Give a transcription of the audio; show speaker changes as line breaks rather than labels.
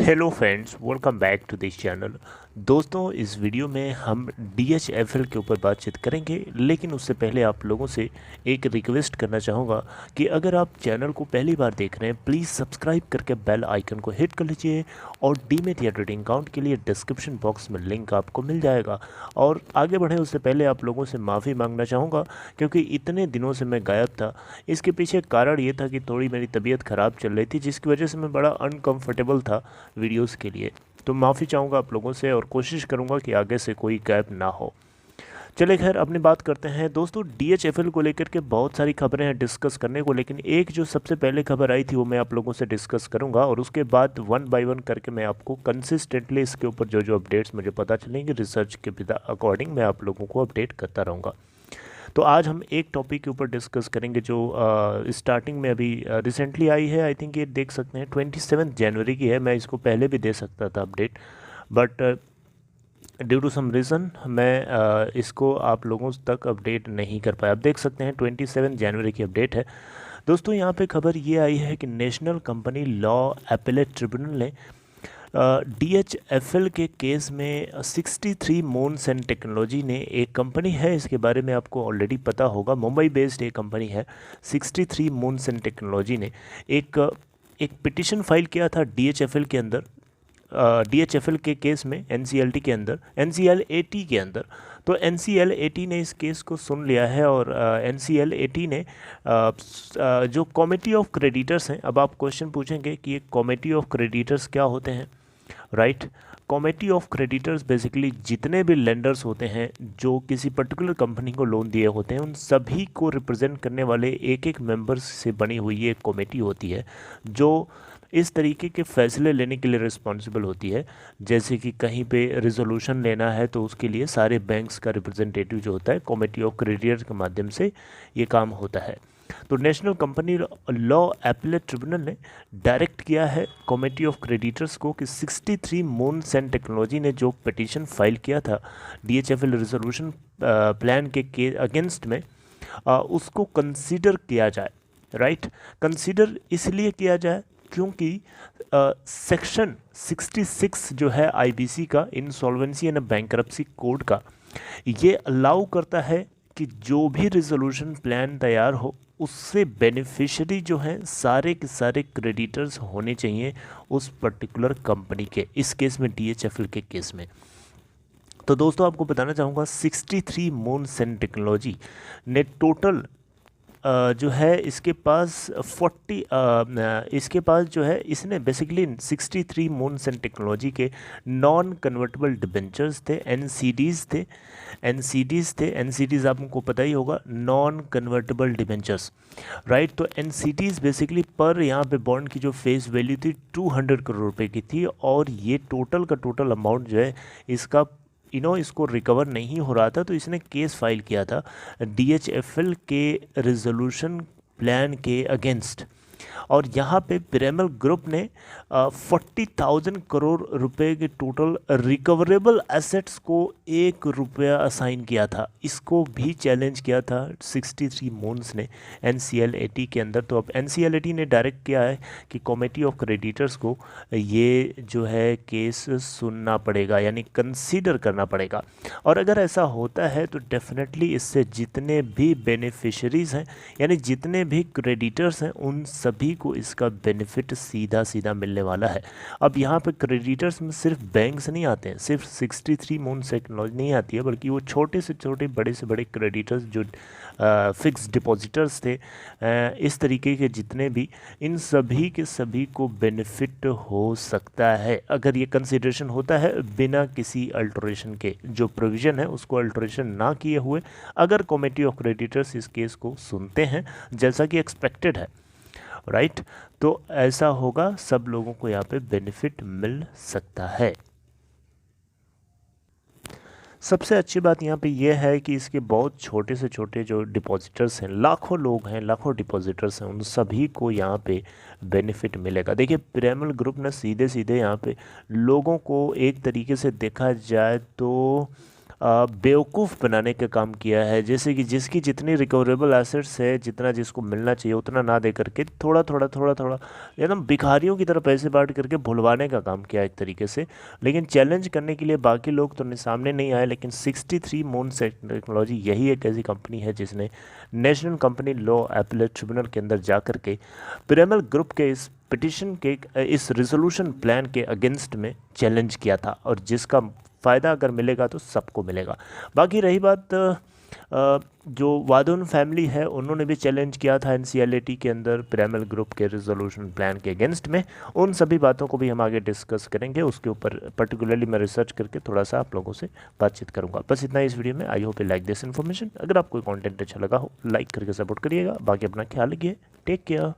Hello friends, welcome back to this channel. दोस्तों, इस video में हम DHFL के ऊपर बातचीत करेंगे, लेकिन उससे पहले आप लोगों से एक रिक्वेस्ट करना चाहूँगा कि अगर आप चैनल को पहली बार देख रहे हैं, प्लीज़ सब्सक्राइब करके बेल आइकन को हिट कर लीजिए और डीमैट या ट्रेडिंग अकाउंट के लिए डिस्क्रिप्शन बॉक्स में लिंक आपको मिल जाएगा। और आगे बढ़े उससे पहले आप लोगों से माफ़ी मांगना चाहूँगा क्योंकि इतने दिनों से मैं गायब था। इसके पीछे कारण ये था कि थोड़ी मेरी तबीयत ख़राब चल रही थी, जिसकी वजह से मैं बड़ा अनकम्फर्टेबल था वीडियोस के लिए। तो माफ़ी चाहूँगा आप लोगों से और कोशिश करूँगा कि आगे से कोई गैप ना हो। चलिए खैर, अपनी बात करते हैं। दोस्तों, DHFL को लेकर के बहुत सारी खबरें हैं डिस्कस करने को, लेकिन एक जो सबसे पहले खबर आई थी वो मैं आप लोगों से डिस्कस करूंगा और उसके बाद वन बाय वन करके मैं आपको कंसिस्टेंटली इसके ऊपर जो जो अपडेट्स मुझे पता चलेंगे रिसर्च के अकॉर्डिंग मैं आप लोगों को अपडेट करता रहूँगा। तो आज हम एक टॉपिक के ऊपर डिस्कस करेंगे जो स्टार्टिंग में अभी रिसेंटली आई है। आई थिंक ये देख सकते हैं 27 जनवरी की है। मैं इसको पहले भी दे सकता था update, but due to some reason मैं इसको आप लोगों तक अपडेट नहीं कर पाया। अब देख सकते हैं 27 जनवरी की अपडेट है। दोस्तों, यहाँ पे खबर ये आई है कि national company law appellate tribunal ने DHFL के केस में 63 मून्स एंड टेक्नोलॉजी ने, एक कंपनी है, इसके बारे में आपको ऑलरेडी पता होगा, मुंबई बेस्ड एक कंपनी है 63 मून्स एंड टेक्नोलॉजी ने एक पिटिशन फाइल किया था DHFL के अंदर, DHFL के केस में NCLT के अंदर, NCLAT के अंदर। तो NCLAT ने इस केस को सुन लिया है और NCLAT ने जो कमेटी ऑफ क्रेडिटर्स हैं, अब आप क्वेश्चन पूछेंगे कि ये कमेटी ऑफ क्रेडिटर्स क्या होते हैं, right. Committee of creditors basically जितने भी लेंडर्स होते हैं जो किसी पर्टिकुलर कंपनी को लोन दिए होते हैं, उन सभी को रिप्रेजेंट करने वाले एक एक मेंबर्स से बनी हुई ये एक कमेटी होती है जो इस तरीके के फैसले लेने के लिए रिस्पॉन्सिबल होती है। जैसे कि कहीं पे रिजोल्यूशन लेना है तो उसके लिए सारे बैंक्स का रिप्रेजेंटेटिव जो होता है कमेटी ऑफ क्रेडिटर्स के माध्यम से ये काम होता है। तो national company law appellate tribunal ने डायरेक्ट किया है कमेटी ऑफ क्रेडिटर्स को कि 63 मून्स एंड टेक्नोलॉजी ने जो पिटीशन फाइल किया था DHFL रिजोल्यूशन प्लान के अगेंस्ट में, उसको कंसीडर किया जाए, राइट। कंसीडर इसलिए किया जाए क्योंकि सेक्शन 66 जो है IBC का, इंसॉल्वेंसी एंड बैंकरप्सी कोड का, ये अलाउ करता है कि जो भी रिजोल्यूशन प्लान तैयार हो उससे बेनिफिशियरी जो हैं सारे के सारे क्रेडिटर्स होने चाहिए उस पर्टिकुलर कंपनी के, इस केस में DHFL के केस में। तो दोस्तों, आपको बताना चाहूँगा 63 मून्स एंड टेक्नोलॉजी ने टोटल जो है इसके पास 40 इसके पास जो है, इसने बेसिकली 63 मून्स एंड टेक्नोलॉजी के नॉन कन्वर्टेबल डिबेंचर्स थे, NCDs थे। NCDs आपको पता ही होगा, नॉन कन्वर्टेबल डिबेंचर्स, राइट। तो NCDs बेसिकली पर यहाँ पे बॉन्ड की जो फेस वैल्यू थी 200 करोड़ रुपए की थी और ये टोटल का टोटल अमाउंट जो है इसका इसको रिकवर नहीं हो रहा था। तो इसने केस फाइल किया था DHFL के रिजोल्यूशन प्लान के अगेंस्ट, और यहाँ पे पिरामल ग्रुप ने 40,000 करोड़ रुपए के टोटल रिकवरेबल एसेट्स को 1 रुपया असाइन किया था। इसको भी चैलेंज किया था 63 मून्स ने NCLAT के अंदर। तो अब NCLAT ने डायरेक्ट किया है कि कमेटी ऑफ क्रेडिटर्स को ये जो है केस सुनना पड़ेगा, यानी कंसीडर करना पड़ेगा। और अगर ऐसा होता है तो डेफिनेटली इससे जितने भी बेनिफिशरीज हैं, यानी जितने भी क्रेडिटर्स हैं, उन सभी को इसका बेनिफिट सीधा सीधा मिलने वाला है। अब यहाँ पे क्रेडिटर्स में सिर्फ बैंक्स नहीं आते हैं, सिर्फ 63 मून्स टेक्नोलॉजी नहीं आती है, बल्कि वो छोटे से छोटे, बड़े से बड़े क्रेडिटर्स जो फिक्स डिपॉजिटर्स थे, इस तरीके के जितने भी, इन सभी के सभी को बेनिफिट हो सकता है अगर ये कंसिडरेशन होता है बिना किसी अल्टरेशन के। जो प्रोविज़न है उसको अल्टरेशन ना किए हुए अगर कमेटी ऑफ क्रेडिटर्स इस केस को सुनते हैं जैसा कि एक्सपेक्टेड है, राइट, तो ऐसा होगा, सब लोगों को यहाँ पे बेनिफिट मिल सकता है। सबसे अच्छी बात यहाँ पे ये है कि इसके बहुत छोटे से छोटे जो डिपॉजिटर्स हैं, लाखों लोग हैं, लाखों डिपॉजिटर्स हैं, उन सभी को यहाँ पे बेनिफिट मिलेगा। देखिए, पिरामल ग्रुप ने सीधे सीधे यहाँ पे लोगों को एक तरीके से देखा जाए तो बेवकूफ़ बनाने का काम किया है। जैसे कि जिसकी जितनी रिकवरेबल एसेट्स है, जितना जिसको मिलना चाहिए उतना ना दे करके थोड़ा थोड़ा थोड़ा थोड़ा एकदम भिखारियों की तरह पैसे बांट करके भुलवाने का काम किया एक तरीके से। लेकिन चैलेंज करने के लिए बाकी लोग तो सामने नहीं आए, लेकिन 63 मून्स टेक्नोलॉजी यही एक ऐसी कंपनी है जिसने national company law appellate tribunal के अंदर जा करके पिरामल ग्रुप के इस पिटिशन के इस रिजोल्यूशन प्लान के अगेंस्ट में चैलेंज किया था, और जिसका फ़ायदा अगर मिलेगा तो सबको मिलेगा। बाकी रही बात जो वादुन फैमिली है, उन्होंने भी चैलेंज किया था एनसीएलटी के अंदर पिरामल ग्रुप के रिजोल्यूशन प्लान के अगेंस्ट में। उन सभी बातों को भी हम आगे डिस्कस करेंगे, उसके ऊपर पर्टिकुलरली मैं रिसर्च करके थोड़ा सा आप लोगों से बातचीत करूंगा। बस इतना इस वीडियो में। I hope you like this information. अगर आपको कंटेंट अच्छा लगा हो, लाइक करके सपोर्ट करिएगा। बाकी अपना ख्याल रखिए। Take care.